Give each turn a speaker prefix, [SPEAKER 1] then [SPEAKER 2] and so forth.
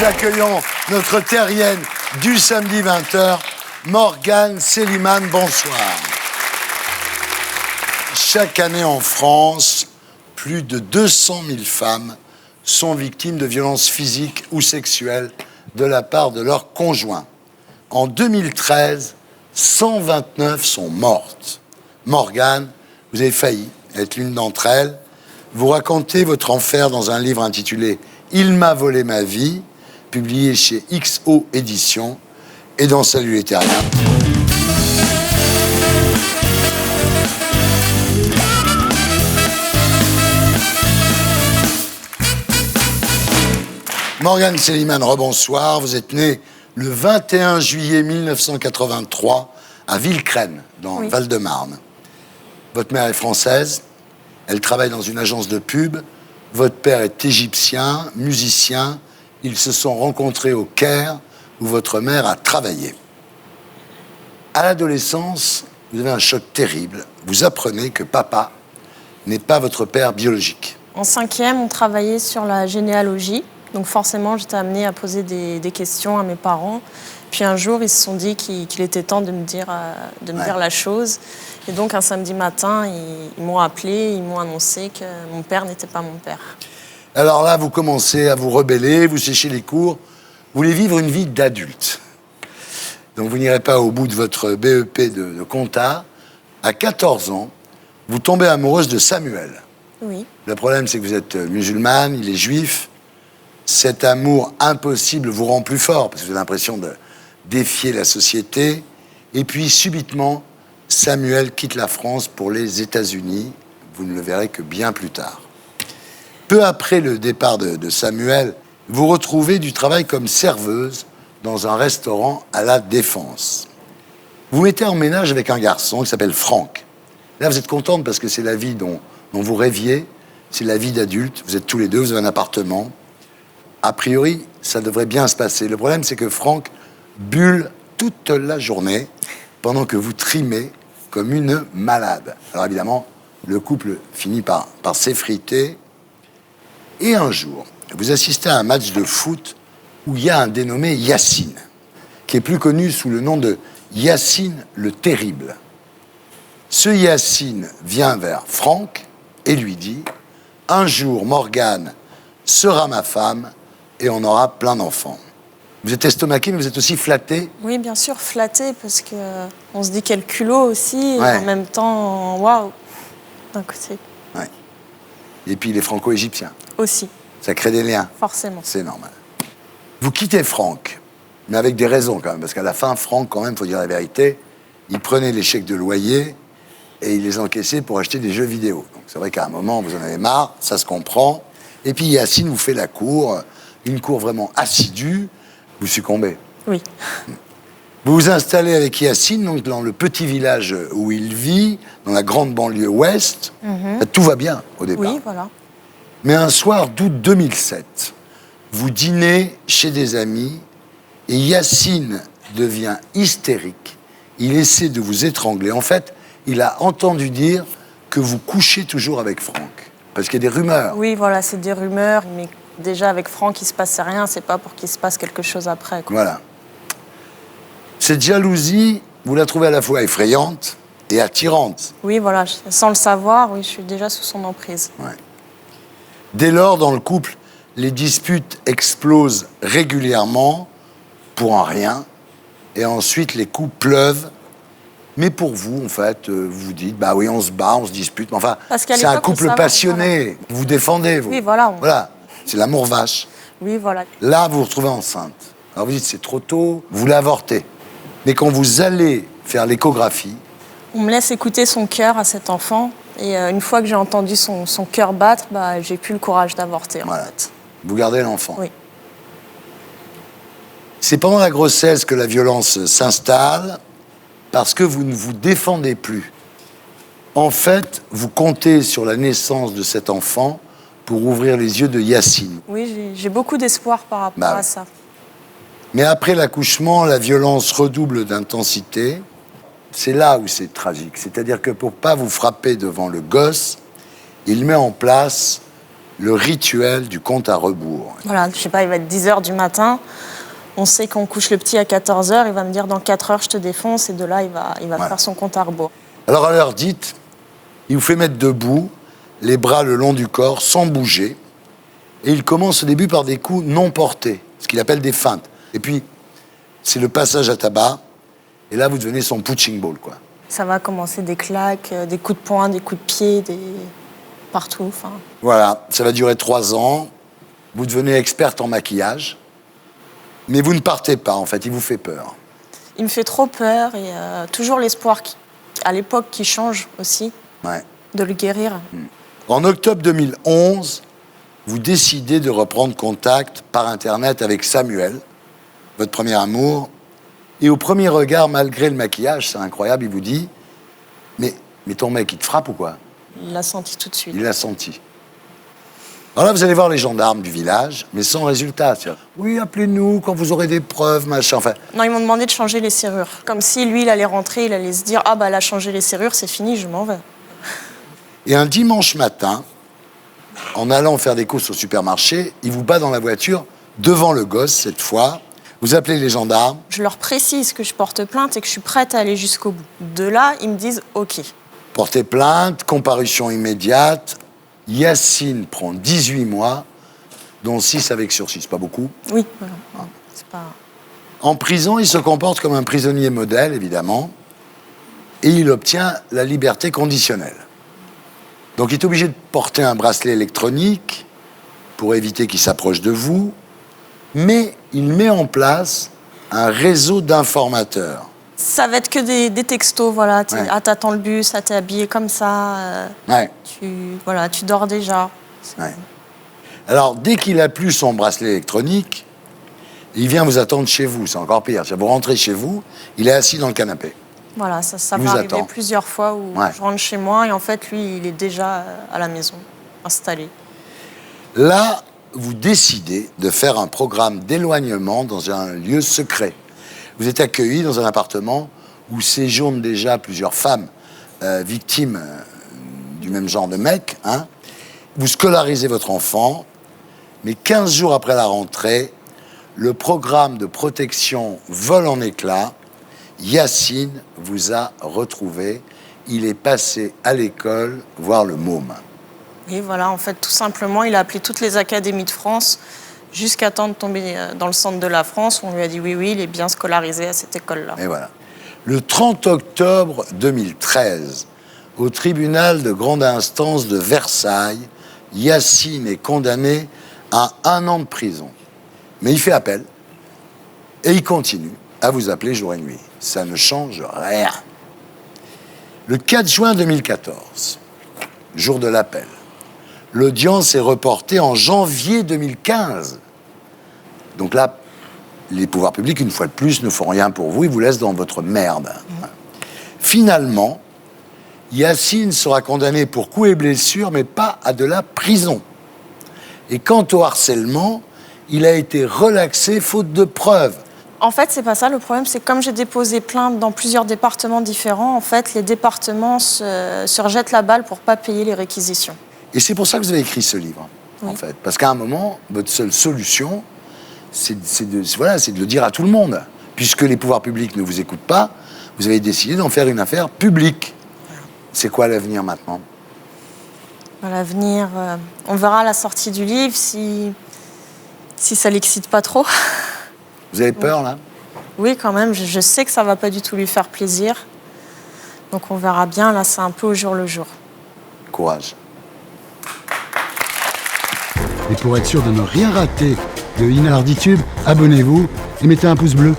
[SPEAKER 1] Nous accueillons notre terrienne du samedi 20h, Morgane Célimane. Bonsoir. Chaque année en France, plus de 200 000 femmes sont victimes de violences physiques ou sexuelles de la part de leur conjoint. En 2013, 129 sont mortes. Morgane, vous avez failli être l'une d'entre elles. Vous racontez votre enfer dans un livre intitulé « Il m'a volé ma vie », publié chez XO Éditions et dans Salut les Terriens. Morgane Célimane, rebonsoir. Vous êtes née le 21 juillet 1983 à Villecresnes, dans le Val-de-Marne. Votre mère est française, elle travaille dans une agence de pub. Votre père est égyptien, musicien. Ils se sont rencontrés au Caire, où votre mère a travaillé. À l'adolescence, vous avez un choc terrible. Vous apprenez que papa n'est pas votre père biologique.
[SPEAKER 2] En 5e, on travaillait sur la généalogie. Donc forcément, j'étais amenée à poser des questions à mes parents. Puis un jour, ils se sont dit qu'il était temps de me dire la chose. Et donc, un samedi matin, ils m'ont appelé, ils m'ont annoncé que mon père n'était pas mon père.
[SPEAKER 1] Alors là, vous commencez à vous rebeller, vous séchez les cours. Vous voulez vivre une vie d'adulte. Donc, vous n'irez pas au bout de votre BEP de compta. À 14 ans, vous tombez amoureuse de Samuel.
[SPEAKER 2] Oui.
[SPEAKER 1] Le problème, c'est que vous êtes musulmane, il est juif. Cet amour impossible vous rend plus fort, parce que vous avez l'impression de défier la société. Et puis, subitement, Samuel quitte la France pour les États-Unis. Vous ne le verrez que bien plus tard. Peu après le départ de Samuel, vous retrouvez du travail comme serveuse dans un restaurant à La Défense. Vous mettez en ménage avec un garçon qui s'appelle Franck. Là, vous êtes contente parce que c'est la vie dont vous rêviez. C'est la vie d'adulte. Vous êtes tous les deux, vous avez un appartement. A priori, ça devrait bien se passer. Le problème, c'est que Franck bulle toute la journée pendant que vous trimez comme une malade. Alors évidemment, le couple finit par s'effriter. Et un jour, vous assistez à un match de foot où il y a un dénommé Yacine, qui est plus connu sous le nom de Yacine le Terrible. Ce Yacine vient vers Franck et lui dit « Un jour, Morgane sera ma femme et on aura plein d'enfants. » Vous êtes estomaqué, mais vous êtes aussi flatté.
[SPEAKER 2] Oui, bien sûr, flatté, parce qu'on se dit quel culot aussi,
[SPEAKER 1] Ouais.
[SPEAKER 2] et en même temps, waouh, d'un côté.
[SPEAKER 1] Ouais. Et puis les franco-égyptiens.
[SPEAKER 2] Aussi,
[SPEAKER 1] Ça crée des liens.
[SPEAKER 2] forcément.
[SPEAKER 1] C'est normal. Vous quittez Franck, mais avec des raisons quand même, parce qu'à la fin, Franck, quand même, faut dire la vérité, il prenait les chèques de loyer et il les encaissait pour acheter des jeux vidéo. Donc c'est vrai qu'à un moment, vous en avez marre, ça se comprend. Et puis Yacine vous fait la cour, une cour vraiment assidue, vous succombez.
[SPEAKER 2] Oui.
[SPEAKER 1] Vous vous installez avec Yacine, donc dans le petit village où il vit, dans la grande banlieue ouest. Tout va bien au départ.
[SPEAKER 2] Oui, voilà.
[SPEAKER 1] Mais un soir d'août 2007, vous dînez chez des amis et Yacine devient hystérique. Il essaie de vous étrangler. En fait, il a entendu dire que vous couchez toujours avec Franck. Parce qu'il y a des rumeurs.
[SPEAKER 2] Oui, voilà, c'est des rumeurs, mais déjà avec Franck, il se passait rien, c'est pas pour qu'il se passe quelque chose après, quoi.
[SPEAKER 1] Voilà. Cette jalousie, vous la trouvez à la fois effrayante et attirante.
[SPEAKER 2] Oui, voilà, sans le savoir, oui, je suis déjà sous son emprise.
[SPEAKER 1] Ouais. Dès lors, dans le couple, les disputes explosent régulièrement pour un rien. Et ensuite, les coups pleuvent. Mais pour vous, en fait, vous vous dites, bah oui, on se bat, on se dispute. Mais enfin,
[SPEAKER 2] Parce qu'à
[SPEAKER 1] c'est un
[SPEAKER 2] l'époque, on
[SPEAKER 1] couple
[SPEAKER 2] savait,
[SPEAKER 1] passionné. Vous vous défendez, vous.
[SPEAKER 2] Oui, voilà.
[SPEAKER 1] Voilà. C'est l'amour vache.
[SPEAKER 2] Oui, voilà.
[SPEAKER 1] Là, vous vous retrouvez enceinte. Alors vous dites, c'est trop tôt, vous l'avortez. Mais quand vous allez faire l'échographie,
[SPEAKER 2] On me laisse écouter son cœur à cet enfant. Et une fois que j'ai entendu son cœur battre, bah, j'ai plus le courage d'avorter, en
[SPEAKER 1] voilà,
[SPEAKER 2] fait.
[SPEAKER 1] vous gardez l'enfant.
[SPEAKER 2] Oui.
[SPEAKER 1] C'est pendant la grossesse que la violence s'installe, parce que vous ne vous défendez plus. En fait, vous comptez sur la naissance de cet enfant pour ouvrir les yeux de Yacine.
[SPEAKER 2] Oui, j'ai beaucoup d'espoir par rapport
[SPEAKER 1] Bah
[SPEAKER 2] à
[SPEAKER 1] oui.
[SPEAKER 2] ça.
[SPEAKER 1] Mais après l'accouchement, la violence redouble d'intensité. C'est là où c'est tragique. C'est-à-dire que pour pas vous frapper devant le gosse, il met en place le rituel du compte à rebours.
[SPEAKER 2] Voilà, je sais pas, il va être 10h du matin. On sait qu'on couche le petit à 14h. Il va me dire dans 4 heures, je te défonce. Et de là, il va
[SPEAKER 1] Voilà.
[SPEAKER 2] faire son compte à rebours.
[SPEAKER 1] Alors à l'heure dite, il vous fait mettre debout, les bras le long du corps, sans bouger. Et il commence au début par des coups non portés, ce qu'il appelle des feintes. Et puis, c'est le passage à tabac. Et là, vous devenez son punching ball, quoi.
[SPEAKER 2] Ça va commencer des claques, des coups de poing, des coups de pied, partout. Enfin.
[SPEAKER 1] Voilà, ça va durer 3 ans. Vous devenez experte en maquillage. Mais vous ne partez pas, en fait, il vous fait peur.
[SPEAKER 2] Il me fait trop peur et toujours l'espoir, à l'époque, qui change aussi,
[SPEAKER 1] Ouais.
[SPEAKER 2] de le guérir.
[SPEAKER 1] En octobre 2011, vous décidez de reprendre contact par Internet avec Samuel, votre premier amour. Et au premier regard, malgré le maquillage, c'est incroyable, il vous dit « Mais ton mec, il te frappe ou quoi ?»
[SPEAKER 2] Il l'a senti tout de suite.
[SPEAKER 1] Il l'a senti. Alors là, vous allez voir les gendarmes du village, mais sans résultat. C'est-à-dire, oui, appelez-nous quand vous aurez des preuves, machin. Enfin,
[SPEAKER 2] Non, ils m'ont demandé de changer les serrures. Comme si lui, il allait rentrer, il allait se dire « Ah bah, elle a changé les serrures, c'est fini, je m'en vais. »
[SPEAKER 1] et un dimanche matin, en allant faire des courses au supermarché, il vous bat dans la voiture, devant le gosse cette fois. Vous appelez les gendarmes.
[SPEAKER 2] Je leur précise que je porte plainte et que je suis prête à aller jusqu'au bout. De là, ils me disent « Ok ».
[SPEAKER 1] Portez plainte, comparution immédiate. Yacine prend 18 mois, dont 6 avec sursis. C'est pas beaucoup.
[SPEAKER 2] Oui, voilà. C'est pas...
[SPEAKER 1] En prison, il se comporte comme un prisonnier modèle, évidemment, et il obtient la liberté conditionnelle. Donc il est obligé de porter un bracelet électronique pour éviter qu'il s'approche de vous, mais il met en place un réseau d'informateurs.
[SPEAKER 2] Ça va être que des textos, voilà.
[SPEAKER 1] Ouais.
[SPEAKER 2] Ah, t'attends le bus, ah, t'es habillé comme ça.
[SPEAKER 1] Ouais.
[SPEAKER 2] Tu dors déjà.
[SPEAKER 1] Ouais. Alors, dès qu'il a plus son bracelet électronique, il vient vous attendre chez vous. C'est encore pire. Vous rentrez chez vous, il est assis dans le canapé.
[SPEAKER 2] Voilà, ça
[SPEAKER 1] Il
[SPEAKER 2] va
[SPEAKER 1] vous
[SPEAKER 2] arriver
[SPEAKER 1] attend.
[SPEAKER 2] plusieurs fois où
[SPEAKER 1] Ouais.
[SPEAKER 2] je rentre chez moi et en fait, lui, il est déjà à la maison, installé.
[SPEAKER 1] Là, vous décidez de faire un programme d'éloignement dans un lieu secret. Vous êtes accueilli dans un appartement où séjournent déjà plusieurs femmes victimes du même genre de mec. Hein. Vous scolarisez votre enfant, mais 15 jours après la rentrée, le programme de protection vole en éclats. Yacine vous a retrouvé. Il est passé à l'école voir le môme.
[SPEAKER 2] Et voilà, en fait, tout simplement, il a appelé toutes les académies de France jusqu'à temps de tomber dans le centre de la France. On lui a dit oui, il est bien scolarisé à cette école-là.
[SPEAKER 1] Et voilà. Le 30 octobre 2013, au tribunal de grande instance de Versailles, Yacine est condamné à 1 an de prison. Mais il fait appel et il continue à vous appeler jour et nuit. Ça ne change rien. Le 4 juin 2014, jour de l'appel, l'audience est reportée en janvier 2015. Donc là, les pouvoirs publics, une fois de plus, ne font rien pour vous, ils vous laissent dans votre merde. Finalement, Yacine sera condamné pour coups et blessures, mais pas à de la prison. Et quant au harcèlement, il a été relaxé faute de preuves.
[SPEAKER 2] En fait, c'est pas ça. Le problème, c'est que comme j'ai déposé plainte dans plusieurs départements différents, en fait, les départements se rejettent la balle pour pas payer les réquisitions.
[SPEAKER 1] Et c'est pour ça que vous avez écrit ce livre,
[SPEAKER 2] Oui.
[SPEAKER 1] en fait. Parce qu'à un moment, votre seule solution, c'est de le dire à tout le monde. Puisque les pouvoirs publics ne vous écoutent pas, vous avez décidé d'en faire une affaire publique. C'est quoi l'avenir maintenant?
[SPEAKER 2] À l'avenir, on verra à la sortie du livre si ça l'excite pas trop.
[SPEAKER 1] Vous avez peur, là?
[SPEAKER 2] Oui, quand même. Je sais que ça va pas du tout lui faire plaisir. Donc on verra bien. Là, c'est un peu au jour le jour.
[SPEAKER 1] Courage.
[SPEAKER 3] Et pour être sûr de ne rien rater de Inarditube, abonnez-vous et mettez un pouce bleu.